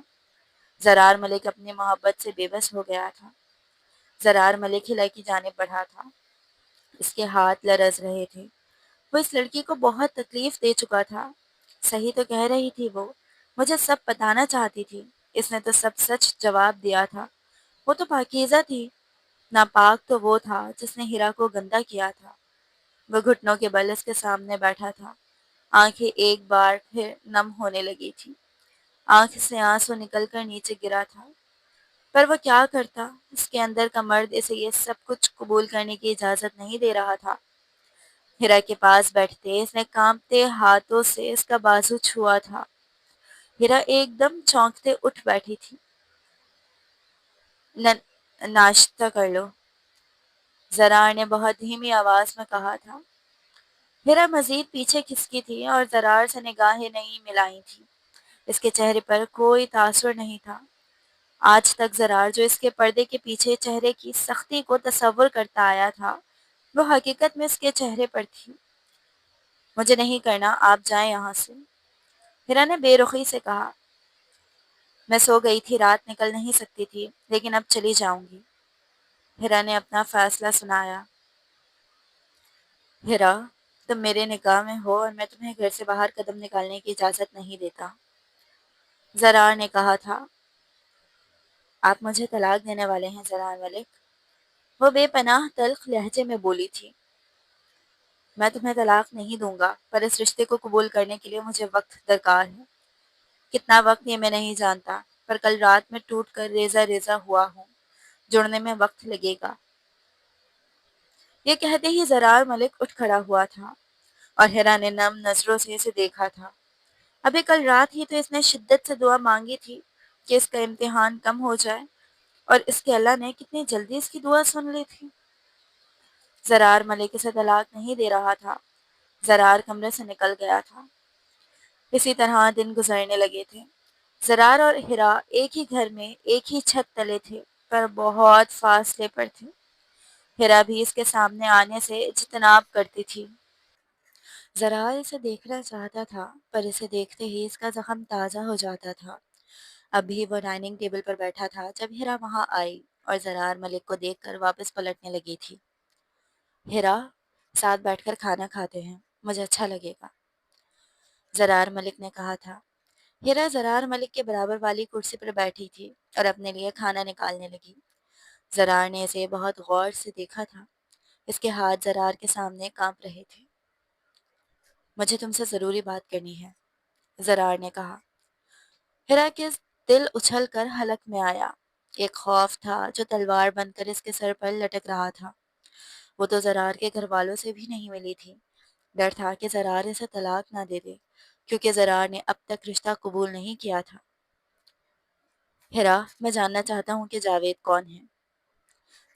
زرار ملک اپنی محبت سے بے بس ہو گیا تھا۔ زرار ملک ہیرا کی جانب بڑھا تھا۔ اس کے ہاتھ لرز رہے تھے۔ وہ اس لڑکی کو بہت تکلیف دے چکا تھا۔ صحیح تو کہہ رہی تھی وہ، مجھے سب بتانا چاہتی تھی۔ اس نے تو سب سچ جواب دیا تھا۔ وہ تو پاکیزہ تھی۔ ناپاک تو وہ تھا جس نے ہیرا کو گندا کیا تھا۔ وہ گھٹنوں کے بل اس کے سامنے بیٹھا تھا۔ آنکھیں ایک بار پھر نم ہونے لگی تھی۔ آنکھ سے آنسو نکل کر نیچے گرا تھا۔ پر وہ کیا کرتا؟ اس کے اندر کا مرد اسے یہ سب کچھ قبول کرنے کی اجازت نہیں دے رہا تھا۔ ہیرا کے پاس بیٹھتے اس نے کانپتے ہاتھوں سے اس کا بازو چھوا تھا۔ ہیرا ایک دم چونکتے اٹھ بیٹھی تھی۔ ناشتہ کر لو، زرار نے بہت دھیمی آواز میں کہا تھا۔ ہیرا مزید پیچھے کھسکی تھی اور زرار سے نگاہیں نہیں ملائی تھی۔ اس کے چہرے پر کوئی تاثر نہیں تھا۔ آج تک زرار جو اس کے پردے کے پیچھے چہرے کی سختی کو تصور کرتا آیا تھا، وہ حقیقت میں اس کے چہرے پر تھی۔ مجھے نہیں کرنا، آپ جائیں یہاں سے، ہیرا نے بے رخی سے کہا۔ میں سو گئی تھی، رات نکل نہیں سکتی تھی، لیکن اب چلی جاؤں گی، ہیرا نے اپنا فیصلہ سنایا۔ ہیرا، تم میرے نکاح میں ہو اور میں تمہیں گھر سے باہر قدم نکالنے کی اجازت نہیں دیتا، زرار نے کہا تھا۔ آپ مجھے طلاق دینے والے ہیں زرار ملک، وہ بے پناہ تلخ لہجے میں بولی تھی۔ میں تمہیں طلاق نہیں دوں گا، پر اس رشتے کو قبول کرنے کے لیے مجھے وقت درکار ہے۔ کتنا وقت یہ میں نہیں جانتا، پر کل رات میں ٹوٹ کر ریزہ ریزہ ہوا ہوں، جڑنے میں وقت لگے گا۔ یہ کہتے ہی زرار ملک اٹھ کھڑا ہوا تھا اور ہیرا نے نم نظروں سے اسے دیکھا تھا۔ ابھی کل رات ہی تو اس نے شدت سے دعا مانگی تھی کہ اس کا امتحان کم ہو جائے، اور اس کے اللہ نے کتنی جلدی اس کی دعا سن لی تھی۔ زرار ملک اسے طلاق نہیں دے رہا تھا۔ زرار کمرے سے نکل گیا تھا۔ اسی طرح دن گزرنے لگے تھے۔ زرار اور ہیرا ایک ہی گھر میں ایک ہی چھت تلے تھے، پر بہت فاصلے پر تھے۔ ہیرا بھی اس کے سامنے آنے سے اجتناب کرتی تھی۔ زرار اسے دیکھنا چاہتا تھا، پر اسے دیکھتے ہی اس کا زخم تازہ ہو جاتا تھا۔ اب بھی وہ ڈائننگ ٹیبل پر بیٹھا تھا جب ہیرا وہاں آئی اور زرار ملک کو دیکھ کر واپس پلٹنے لگی تھی۔ ہیرا، ساتھ بیٹھ کر کھانا کھاتے ہیں، مجھے اچھا لگے گا، زرار ملک نے کہا تھا۔ ہیرا زرار ملک کے برابر والی کرسی پر بیٹھی تھی اور اپنے لیے کھانا نکالنے لگی۔ زرار نے اسے بہت غور سے دیکھا تھا۔ اس کے ہاتھ زرار کے سامنے کانپ رہے تھے۔ مجھے تم سے ضروری بات کرنی ہے، زرار نے کہا۔ ہیرا کے دل اچھل کر حلق میں آیا۔ ایک خوف تھا جو تلوار بن کر اس کے سر پر لٹک رہا تھا۔ وہ تو زرار کے گھر والوں سے بھی نہیں ملی تھی۔ ڈر تھا کہ زرار اسے طلاق نہ دے دے، کیونکہ زرار نے اب تک رشتہ قبول نہیں کیا تھا۔ ہیرا، میں جاننا چاہتا ہوں کہ جاوید کون ہے؟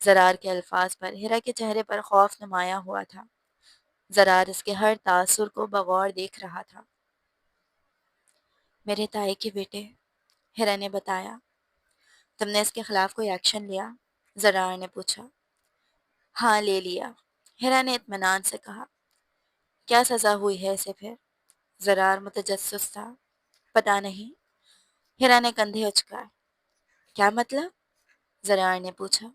زرار کے الفاظ پر ہیرا کے چہرے پر خوف نمایاں ہوا تھا۔ زرار اس کے ہر تاثر کو بغور دیکھ رہا تھا۔ میرے تائی کے بیٹے، ہیرا نے بتایا۔ تم نے اس کے خلاف کوئی ایکشن لیا؟ زرار نے پوچھا۔ ہاں، لے لیا، ہیرا نے اطمینان سے کہا۔ کیا سزا ہوئی ہے اسے پھر؟ زرار متجسس تھا۔ پتہ نہیں، ہیرا نے کندھے اچکائے۔ کیا مطلب؟ زرار نے پوچھا۔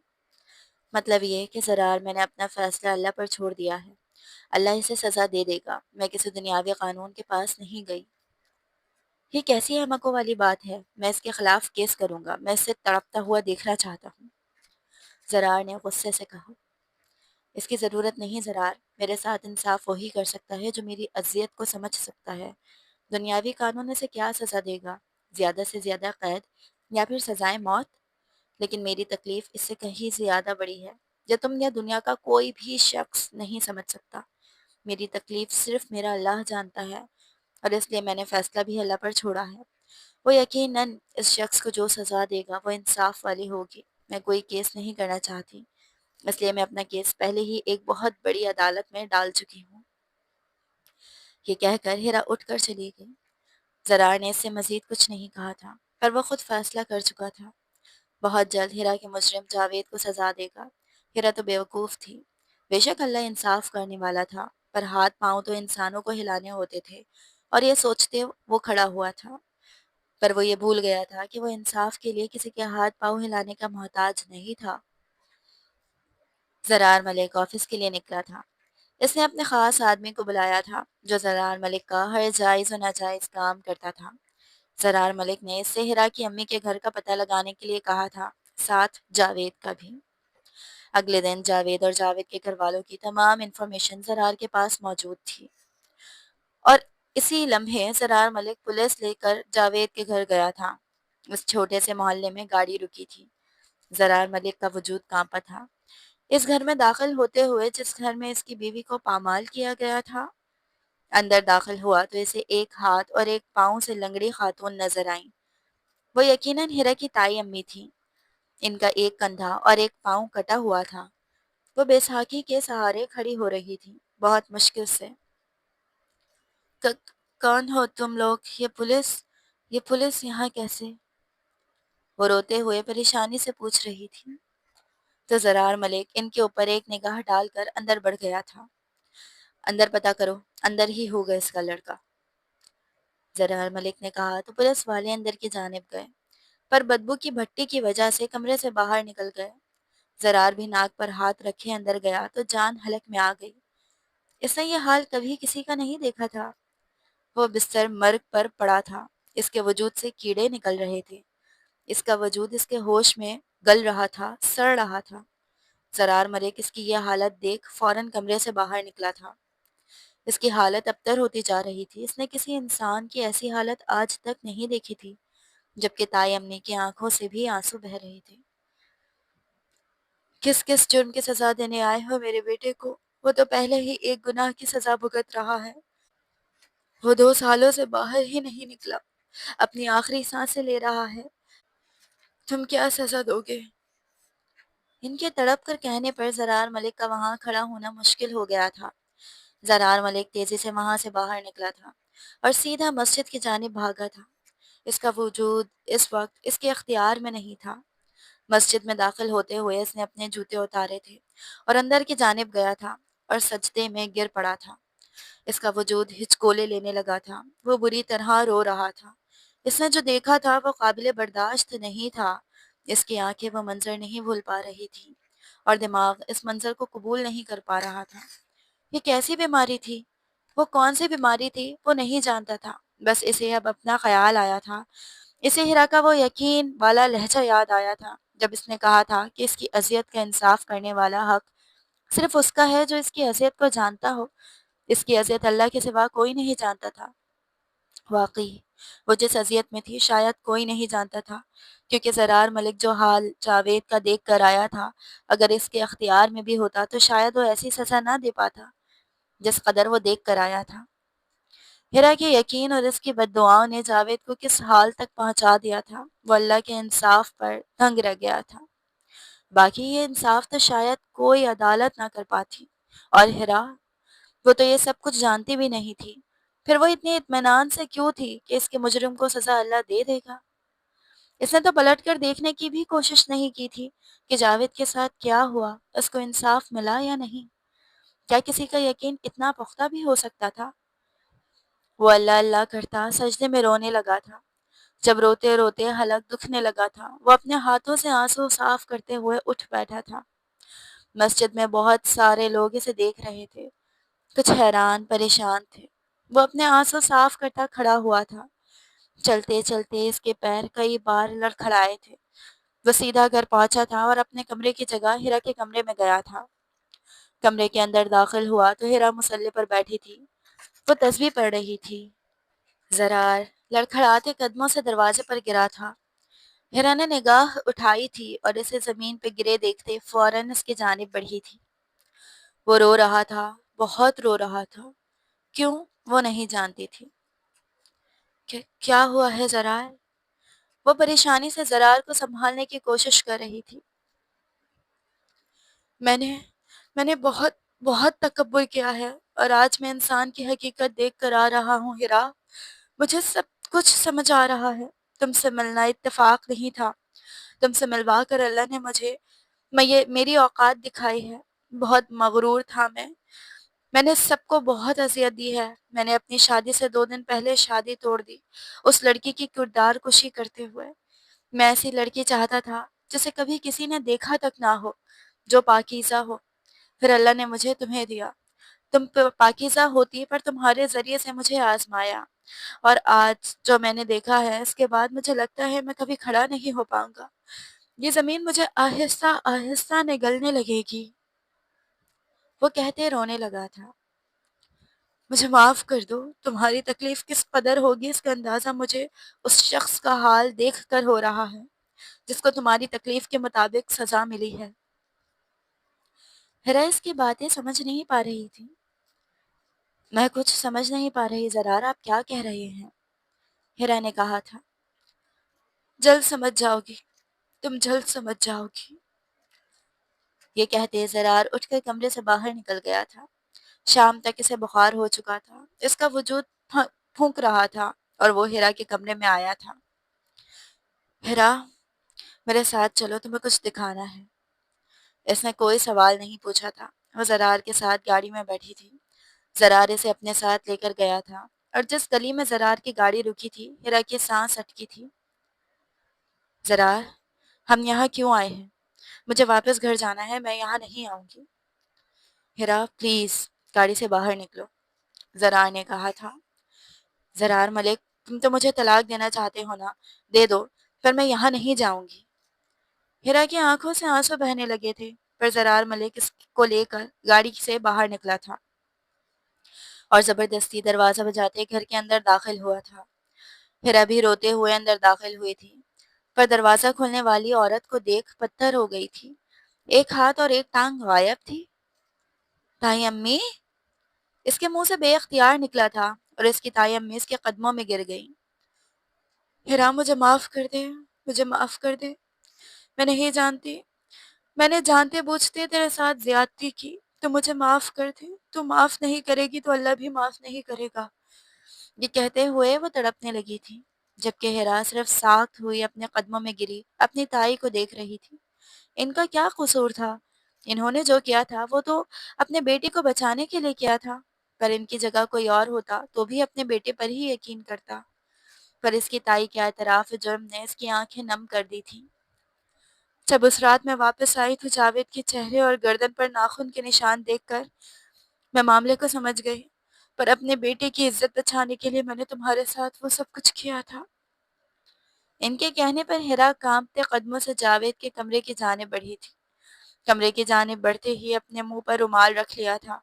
مطلب یہ کہ زرار، میں نے اپنا فیصلہ اللہ پر چھوڑ دیا ہے۔ اللہ اسے سزا دے دے گا، میں کسی دنیاوی قانون کے پاس نہیں گئی۔ یہ کیسی احمقوں والی بات ہے؟ میں اس کے خلاف کیس کروں گا، میں اسے تڑپتا ہوا دیکھنا چاہتا ہوں، زرار نے غصے سے کہا۔ اس کی ضرورت نہیں زرار، میرے ساتھ انصاف وہی کر سکتا ہے جو میری اذیت کو سمجھ سکتا ہے۔ دنیاوی قانون اسے کیا سزا دے گا؟ زیادہ سے زیادہ قید یا پھر سزائے موت؟ لیکن میری تکلیف اس سے کہیں زیادہ بڑی ہے، جو تم یا دنیا کا کوئی بھی شخص نہیں سمجھ سکتا۔ میری تکلیف صرف میرا اللہ جانتا ہے، اور اس لیے میں نے فیصلہ بھی اللہ پر چھوڑا ہے۔ وہ یقیناً اس شخص کو جو سزا دے گا وہ انصاف والی ہوگی۔ میں کوئی کیس نہیں کرنا چاہتی، اس لیے میں اپنا کیس پہلے ہی ایک بہت بڑی عدالت میں ڈال چکی ہوں۔ یہ کہہ کر ہیرا اٹھ کر چلی گئی۔ زرار نے اس سے مزید کچھ نہیں کہا تھا، پر وہ خود فیصلہ کر چکا تھا۔ بہت جلد ہیرا کے مجرم جاوید کو سزا دے گا۔ ہیرا تو بیوقوف تھی۔ بے شک اللہ انصاف کرنے والا تھا، پر ہاتھ پاؤں تو انسانوں کو ہلانے ہوتے تھے، اور یہ سوچتے وہ کھڑا ہوا تھا۔ پر وہ یہ بھول گیا تھا کہ وہ انصاف کے لیے کسی کے ہاتھ پاؤں ہلانے کا محتاج نہیں تھا۔ زرار ملک آفس کے لیے نکلا تھا۔ اس نے اپنے خاص آدمی کو بلایا تھا جو زرار ملک کا ہر جائز و ناجائز کام کرتا تھا۔ زرار ملک نے اس سے ہیرا کی امی کے گھر کا پتہ لگانے کے لیے کہا تھا، ساتھ جاوید کا بھی۔ اگلے دن جاوید اور جاوید کے گھر والوں کی تمام انفارمیشن زرار کے پاس موجود تھی، اور اسی لمحے زرار ملک پولیس لے کر جاوید کے گھر گیا تھا۔ اس چھوٹے سے محلے میں گاڑی رکی تھی۔ زرار ملک کا وجود کانپا تھا۔ اس گھر میں داخل ہوتے ہوئے جس گھر میں اس کی بیوی کو پامال کیا گیا تھا، اندر داخل ہوا تو اسے ایک ہاتھ اور ایک پاؤں سے لنگڑی خاتون نظر آئیں۔ وہ یقیناً ہیرا کی تائی امی تھی۔ ان کا ایک کندھا اور ایک پاؤں کٹا ہوا تھا۔ وہ بیساکھی کے سہارے کھڑی ہو رہی تھی، بہت مشکل سے۔ کون ہو تم لوگ؟ یہ پولیس یہاں کیسے؟ وہ روتے ہوئے پریشانی سے پوچھ رہی تھی۔ تو زرار ملک ان کے اوپر ایک نگاہ ڈال کر اندر بڑھ گیا تھا۔ اندر پتہ کرو، اندر ہی ہوگا اس کا لڑکا، زرار ملک نے کہا تو پولیس والے اندر کی جانب گئے، پر بدبو کی بھٹی کی وجہ سے کمرے سے باہر نکل گئے۔ زرار بھی ناک پر ہاتھ رکھے اندر گیا تو جان حلق میں آ گئی۔ اس نے یہ حال کبھی کسی کا نہیں دیکھا تھا۔ وہ بستر مرگ پر پڑا تھا، اس کے وجود سے کیڑے نکل رہے تھے، اس کا وجود اس کے ہوش میں گل رہا تھا، سڑ رہا تھا۔ زرار ملک اس کی یہ حالت دیکھ فوراً کمرے سے باہر نکلا تھا۔ اس کی حالت ابتر ہوتی جا رہی تھی۔ اس نے کسی انسان کی ایسی حالت آج تک نہیں دیکھی تھی، جبکہ تائی امی کی آنکھوں سے بھی آنسو بہہ رہے تھے۔ کس کس جرم کی سزا دینے آئے ہو میرے بیٹے کو؟ وہ تو پہلے ہی ایک گناہ کی سزا بھگت رہا ہے۔ وہ 2 سالوں سے باہر ہی نہیں نکلا، اپنی آخری سانسیں لے رہا ہے۔ تم کیا سزا دو گے؟ ان کے تڑپ کر کہنے پر زرار ملک کا وہاں کھڑا ہونا مشکل ہو گیا تھا۔ زرار ملک تیزی سے وہاں سے باہر نکلا تھا اور سیدھا مسجد کی جانب بھاگا تھا۔ اس کا وجود اس وقت اس کے اختیار میں نہیں تھا۔ مسجد میں داخل ہوتے ہوئے اس نے اپنے جوتے اتارے تھے اور اندر کی جانب گیا تھا اور سجدے میں گر پڑا تھا۔ اس کا وجود ہچکولے لینے لگا تھا، وہ بری طرح رو رہا تھا۔ اس نے جو دیکھا تھا وہ قابل برداشت نہیں تھا۔ اس کی آنکھیں وہ منظر نہیں بھول پا رہی تھی اور دماغ اس منظر کو قبول نہیں کر پا رہا تھا۔ یہ کیسی بیماری تھی؟ وہ کون سی بیماری تھی وہ نہیں جانتا تھا، بس اسے اب اپنا خیال آیا تھا۔ اسے ہیرا کا وہ یقین والا لہجہ یاد آیا تھا جب اس نے کہا تھا کہ اس کی اذیت کا انصاف کرنے والا حق صرف اس کا ہے جو اس کی اذیت کو جانتا ہو۔ اس کی اذیت اللہ کے سوا کوئی نہیں جانتا تھا۔ واقعی وہ جس اذیت میں تھی شاید کوئی نہیں جانتا تھا، کیونکہ زرار ملک جو حال جاوید کا دیکھ کر آیا تھا، اگر اس کے اختیار میں بھی ہوتا تو شاید وہ ایسی سزا نہ دے پاتا جس قدر وہ دیکھ کر آیا تھا۔ ہیرا کے یقین اور اس کی بد دعاؤں نے جاوید کو کس حال تک پہنچا دیا تھا، وہ اللہ کے انصاف پر دنگ رہ گیا تھا۔ باقی یہ انصاف تو شاید کوئی عدالت نہ کر پاتی، اور ہیرا، وہ تو یہ سب کچھ جانتی بھی نہیں تھی، پھر وہ اتنی اطمینان سے کیوں تھی کہ اس کے مجرم کو سزا اللہ دے دے گا؟ اس نے تو پلٹ کر دیکھنے کی بھی کوشش نہیں کی تھی کہ جاوید کے ساتھ کیا ہوا، اس کو انصاف ملا یا نہیں۔ کیا کسی کا یقین اتنا پختہ بھی ہو سکتا تھا؟ وہ اللہ اللہ کرتا سجدے میں رونے لگا تھا۔ جب روتے روتے حلق دکھنے لگا تھا، وہ اپنے ہاتھوں سے آنسو صاف کرتے ہوئے اٹھ بیٹھا تھا۔ مسجد میں بہت سارے لوگ اسے دیکھ رہے تھے، کچھ حیران پریشان تھے۔ وہ اپنے آنسو صاف کرتا کھڑا ہوا تھا۔ چلتے چلتے اس کے پیر کئی بار لڑکھڑائے تھے۔ وہ سیدھا گھر پہنچا تھا اور اپنے کمرے کی جگہ ہیرا کے کمرے میں گیا تھا۔ کمرے کے اندر داخل ہوا تو ہیرا مصلی پر بیٹھی تھی، وہ تسبیح پڑھ رہی تھی۔ زرار لڑکھڑاتے قدموں سے دروازے پر گرا تھا۔ ہیرا نے نگاہ اٹھائی تھی اور اسے زمین پہ گرے دیکھتے فوراً اس کی جانب بڑھی تھی۔ وہ رو رہا تھا، بہت رو رہا تھا۔ کیوں؟ وہ نہیں جانتی تھی۔ کیا ہوا ہے زرار؟ وہ پریشانی سے زرار کو سنبھالنے کی کوشش کر رہی تھی۔ میں نے میں نے بہت بہت تکبر کیا ہے اور آج میں انسان کی حقیقت دیکھ کر آ رہا ہوں ہیرا۔ مجھے سب کچھ سمجھ آ رہا ہے۔ تم سے ملنا اتفاق نہیں تھا۔ تم سے ملوا کر اللہ نے مجھے میری اوقات دکھائی ہے۔ بہت مغرور تھا میں۔ میں نے سب کو بہت اذیت دی ہے۔ میں نے اپنی شادی سے 2 دن پہلے شادی توڑ دی، اس لڑکی کی کردار کشی کرتے ہوئے۔ میں ایسی لڑکی چاہتا تھا جسے کبھی کسی نے دیکھا تک نہ ہو، جو پاکیزہ ہو۔ پھر اللہ نے مجھے تمہیں دیا۔ تم پاکیزہ ہوتی پر تمہارے ذریعے سے مجھے آزمایا، اور آج جو میں نے دیکھا ہے اس کے بعد مجھے لگتا ہے میں کبھی کھڑا نہیں ہو پاؤں گا۔ یہ زمین مجھے آہستہ آہستہ نگلنے لگے گی۔ وہ کہتے رونے لگا تھا۔ مجھے معاف کر دو۔ تمہاری تکلیف کس قدر ہوگی اس کا اندازہ مجھے اس شخص کا حال دیکھ کر ہو رہا ہے جس کو تمہاری تکلیف کے مطابق سزا ملی ہے۔ ہیرا اس کی باتیں سمجھ نہیں پا رہی تھی۔ میں کچھ سمجھ نہیں پا رہی زرار، آپ کیا کہہ رہے ہیں؟ ہیرا نے کہا تھا۔ جلد سمجھ جاؤ گی، تم جلد سمجھ جاؤ گی۔ یہ کہتے زرار اٹھ کر کمرے سے باہر نکل گیا تھا۔ شام تک اسے بخار ہو چکا تھا، اس کا وجود پھونک رہا تھا اور وہ ہیرا کے کمرے میں آیا تھا۔ ہیرا، میرے ساتھ چلو، تمہیں کچھ دکھانا ہے۔ اس نے کوئی سوال نہیں پوچھا تھا۔ وہ زرار کے ساتھ گاڑی میں بیٹھی تھی۔ زرار اسے اپنے ساتھ لے کر گیا تھا، اور جس گلی میں زرار کی گاڑی رکی تھی ہیرا کی سانس اٹکی تھی۔ زرار، ہم یہاں کیوں آئے ہیں؟ مجھے واپس گھر جانا ہے، میں یہاں نہیں آؤں گی۔ ہیرا پلیز گاڑی سے باہر نکلو، زرار نے کہا تھا۔ زرار ملک، تم تو مجھے طلاق دینا چاہتے ہو نا، دے دو، پھر میں یہاں نہیں جاؤں گی۔ ہیرا کی آنکھوں سے آنسو بہنے لگے تھے، پر زرار ملک اس کو لے کر گاڑی سے باہر نکلا تھا اور زبردستی دروازہ بجاتے گھر کے اندر داخل ہوا تھا۔ ہیرا بھی روتے ہوئے اندر داخل ہوئی تھی، پر دروازہ کھولنے والی عورت کو دیکھ پتھر ہو گئی تھی۔ ایک ہاتھ اور ایک ٹانگ غائب تھی۔ تائی امی؟ اس کے منہ سے بے اختیار نکلا تھا اور اس کی تائی امی اس کے قدموں میں گر گئی۔ ہیرا، مجھے معاف کر دے، مجھے معاف کر دے۔ میں نہیں جانتی، میں نے جانتے بوجھتے تیرے ساتھ زیادتی کی، تو مجھے معاف کر دے۔ تو معاف نہیں کرے گی تو اللہ بھی معاف نہیں کرے گا۔ یہ کہتے ہوئے وہ تڑپنے لگی تھی، جبکہ ہیرا صرف ساکت ہوئی اپنے قدموں میں گری اپنی تائی کو دیکھ رہی تھی۔ ان کا کیا قصور تھا؟ انہوں نے جو کیا تھا وہ تو اپنے بیٹے کو بچانے کے لیے کیا تھا، پر ان کی جگہ کوئی اور ہوتا تو بھی اپنے بیٹے پر ہی یقین کرتا۔ پر اس کی تائی کے اعتراف جرم نے اس کی آنکھیں نم کر دی تھیں۔ جب اس رات میں واپس آئی تو جاوید کے چہرے اور گردن پر ناخن کے نشان دیکھ کر میں معاملے کو سمجھ گئی، پر اپنے بیٹے کی عزت بچانے کے لیے میں نے تمہارے ساتھ وہ سب کچھ کیا تھا۔ ان کے کہنے پر ہیرا کانپتے قدموں سے جاوید کے کمرے کی جانب بڑھی تھی۔ کمرے کی جانب بڑھتے ہی اپنے منہ پر رومال رکھ لیا تھا،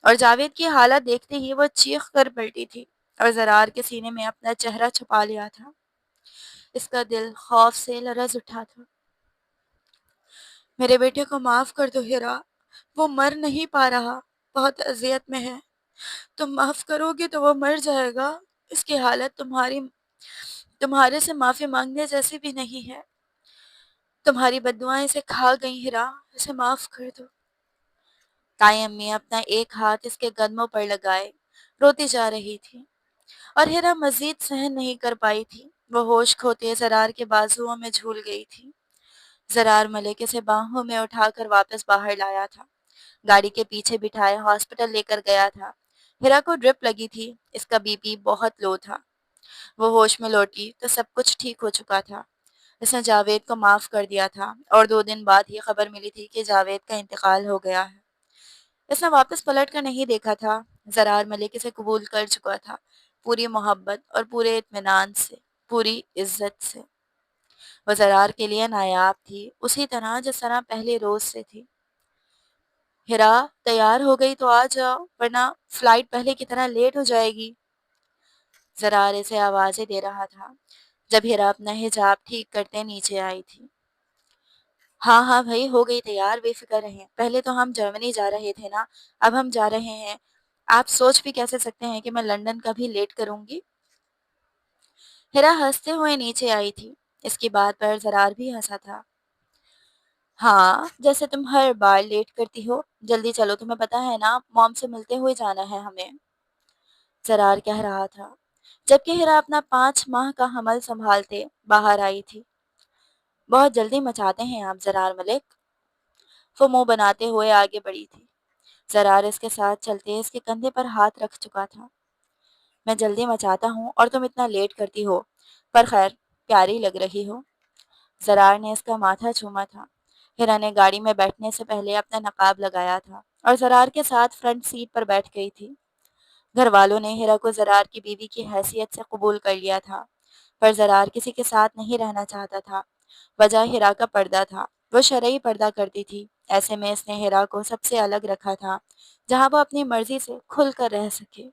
اور جاوید کی حالت دیکھتے ہی وہ چیخ کر پلٹی تھی اور زرار کے سینے میں اپنا چہرہ چھپا لیا تھا۔ اس کا دل خوف سے لرز اٹھا تھا۔ میرے بیٹے کو معاف کر دو ہیرا، وہ مر نہیں پا رہا، بہت اذیت میں ہے۔ تم معاف کرو گے تو وہ مر جائے گا۔ اس کی حالت تمہارے سے معافی مانگنے جیسی بھی نہیں ہے۔ تمہاری بددعائیں اسے کھا گئیں ہیرا، اسے معاف کر دو۔ تائی امی اپنا ایک ہاتھ اس کے قدموں پر لگائے روتی جا رہی تھی، اور ہیرا مزید سہن نہیں کر پائی تھی۔ وہ ہوش کھوتے زرار کے بازوؤں میں جھول گئی تھی۔ زرار ملک اسے باہوں میں اٹھا کر واپس باہر لایا تھا، گاڑی کے پیچھے بٹھائے ہاسپٹل لے کر گیا تھا۔ ہیرا کو ڈرپ لگی تھی، اس کا بی پی بہت لو تھا۔ وہ ہوش میں لوٹی تو سب کچھ ٹھیک ہو چکا تھا۔ اس نے جاوید کو معاف کر دیا تھا، اور 2 دن بعد ہی خبر ملی تھی کہ جاوید کا انتقال ہو گیا ہے۔ اس نے واپس پلٹ کر نہیں دیکھا تھا۔ زرار ملک اسے قبول کر چکا تھا، پوری محبت اور پورے اطمینان سے، پوری عزت سے۔ وہ زرار کے لیے نایاب تھی، اسی طرح جس طرح پہلے روز سے تھی۔ ہیرا، تیار ہو گئی تو آ جاؤ، ورنہ فلائٹ پہلے کی طرح لیٹ ہو جائے گی۔ زرار اسے آوازیں دے رہا تھا جب ہیرا اپنا حجاب ٹھیک کرتے نیچے آئی تھی۔ ہاں ہاں بھائی، ہو گئی تیار، بے فکر رہیں۔ پہلے تو ہم جرمنی جا رہے تھے نا، اب ہم جا رہے ہیں۔ آپ سوچ بھی کیسے سکتے ہیں کہ میں لندن کبھی لیٹ کروں گی؟ ہیرا ہنستے ہوئے نیچے آئی تھی۔ اس کی بات پر زرار بھی ہنسا تھا۔ ہاں، جیسے تم ہر بار لیٹ کرتی ہو۔ جلدی چلو، تمہیں پتا ہے نا موم سے ملتے ہوئے جانا ہے ہمیں، زرار کہہ رہا تھا، جبکہ ہیرا اپنا 5 ماہ کا حمل سنبھالتے باہر آئی تھی۔ بہت جلدی مچاتے ہیں آپ زرار ملک، وہ منہ بناتے ہوئے آگے بڑھی تھی۔ زرار اس کے ساتھ چلتے اس کے کندھے پر ہاتھ رکھ چکا تھا۔ میں جلدی مچاتا ہوں اور تم اتنا لیٹ کرتی ہو، پر خیر پیاری لگ رہی ہو۔ زرار نے اس کا ماتھا چوما تھا۔ ہیرا نے گاڑی میں بیٹھنے سے پہلے اپنا نقاب لگایا تھا اور زرار کے ساتھ فرنٹ سیٹ پر بیٹھ گئی تھی۔ گھر والوں نے ہیرا کو زرار کی بیوی کی حیثیت سے قبول کر لیا تھا، پر زرار کسی کے ساتھ نہیں رہنا چاہتا تھا۔ وجہ ہیرا کا پردہ تھا۔ وہ شرعی پردہ کرتی تھی، ایسے میں اس نے ہیرا کو سب سے الگ رکھا تھا، جہاں وہ اپنی مرضی سے کھل کر رہ سکے۔